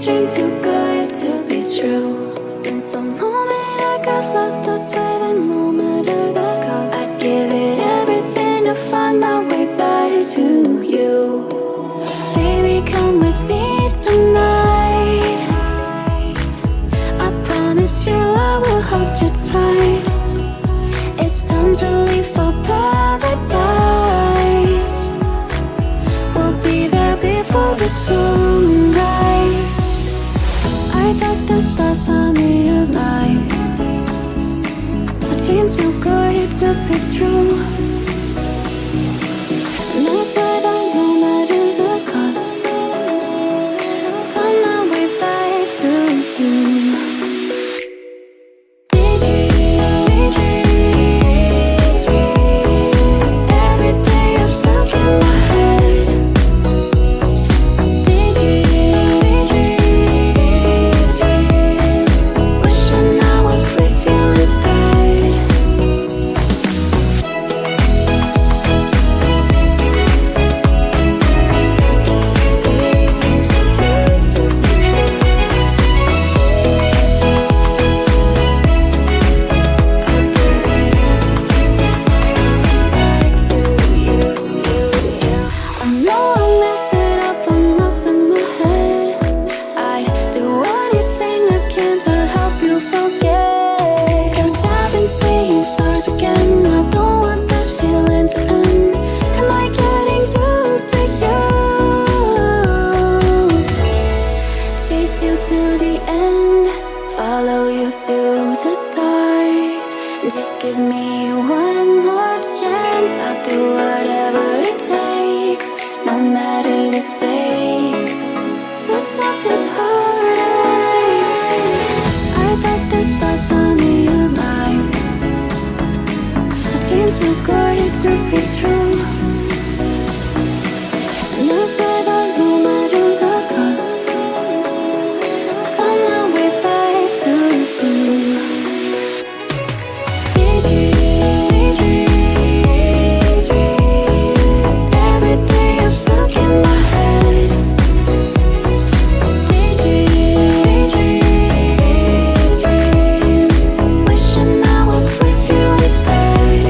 dream too good to be true. Since the moment I got lost, I swear that no matter the cost, I'd give it everything to find my way back to you. Baby, come with me tonight. I promise you I will hold you tight. It's time to leave for paradise. We'll be there before the sunrise. I thought the stars on me alive. A dream too good to be true. No side on no matter the cost. Find my way back to you. Every day you're stuck in my head. Wishing I was with you instead. I know I messed it up, I'm lost in my head. I'd do anything I can to help you forget. 'Cause I've been seeing stars again. I don't want this feeling to end. Am I getting through to you? Chase you to the end, follow you to the start. Just give me one more chance. I'll do whatever it takes, no matter the stakes. To stop this heartache. I thought the stars on me alive. A dream too good to be true. No side on no matter the cost. Find my way back to you. Every day you're stuck in my head. Wishing I was with you instead.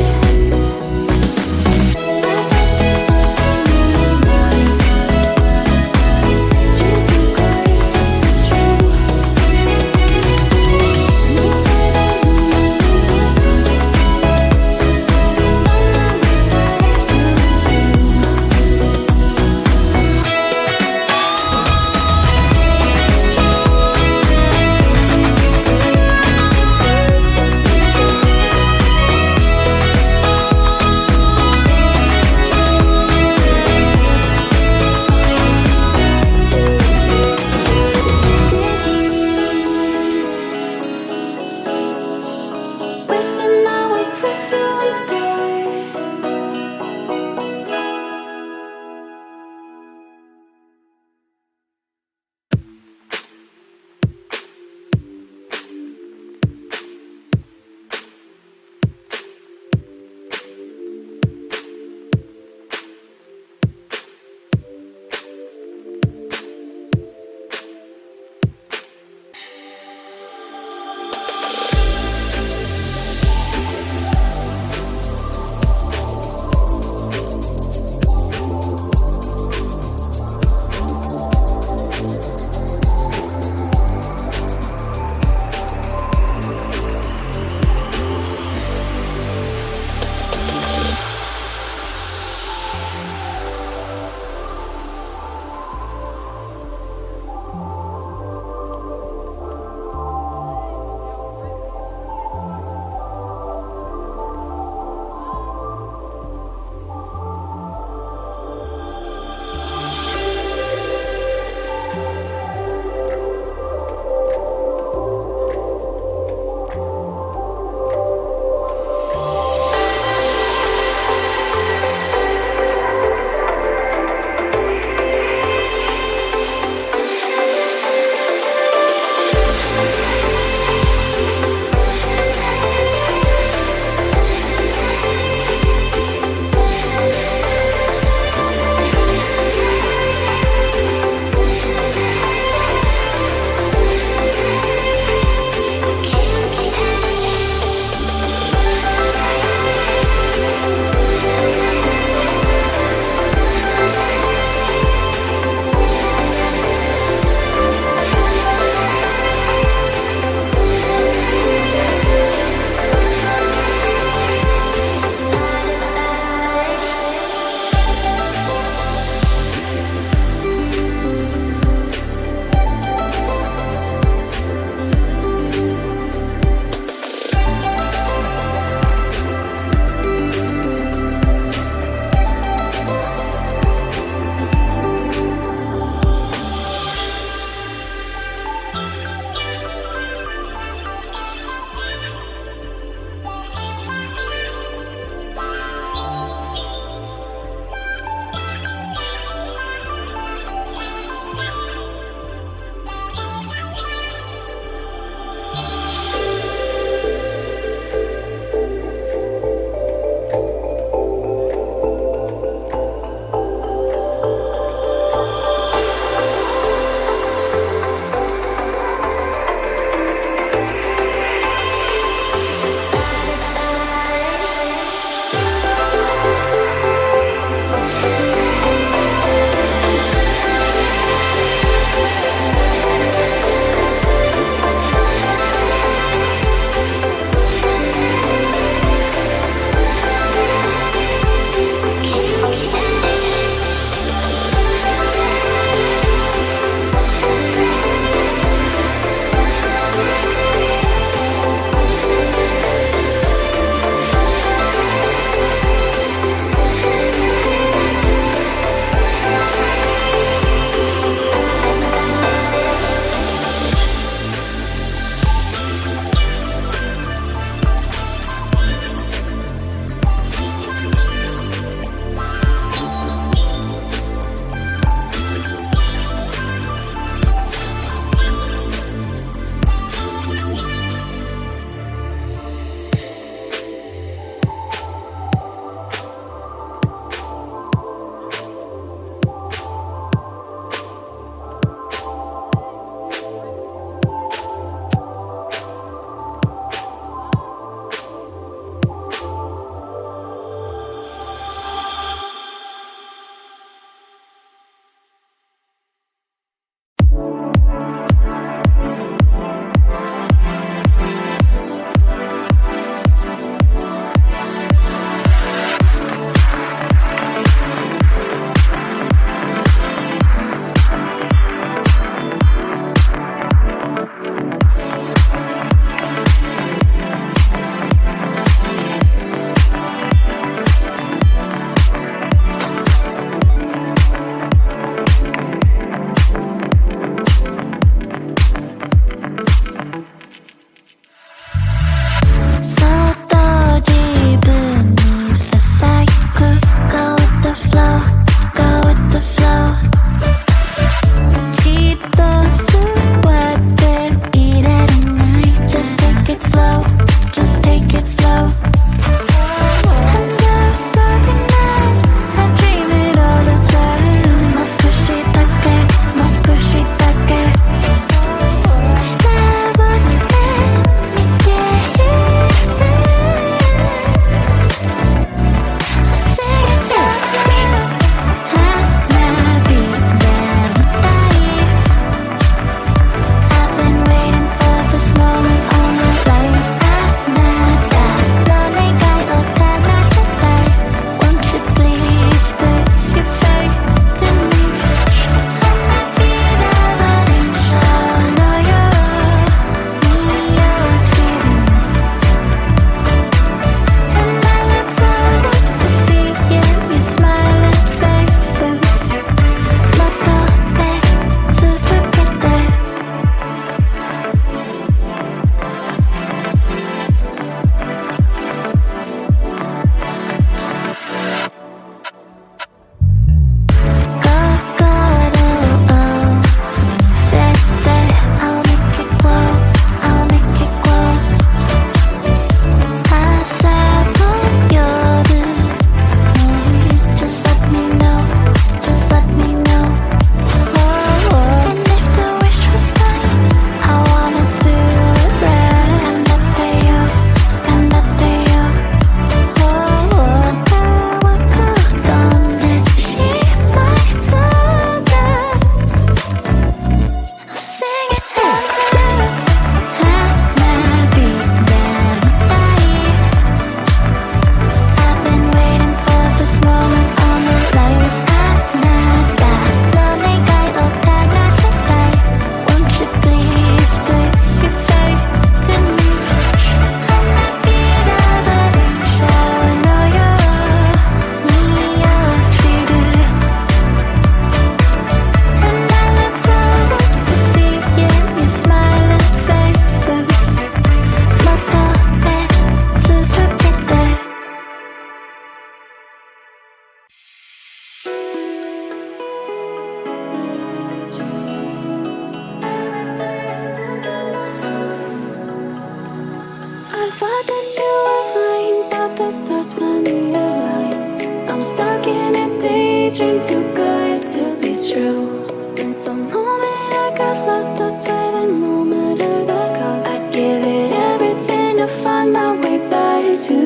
thought that you were mine, but the stars finally aligned. I'm stuck in a daydream, too good to be true. Since the moment I got lost, I swear that no matter the cost, I'd give it everything to find my way back to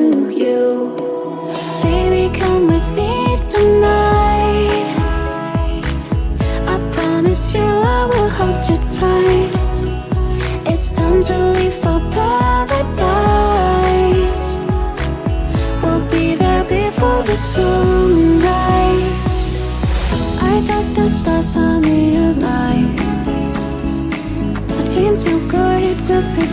you. Baby, come with me tonight. I promise you I will hold you tight. It's time to leave for paradise. We'll be there before the sunrise. I thought the stars finally aligned. A dream too good to be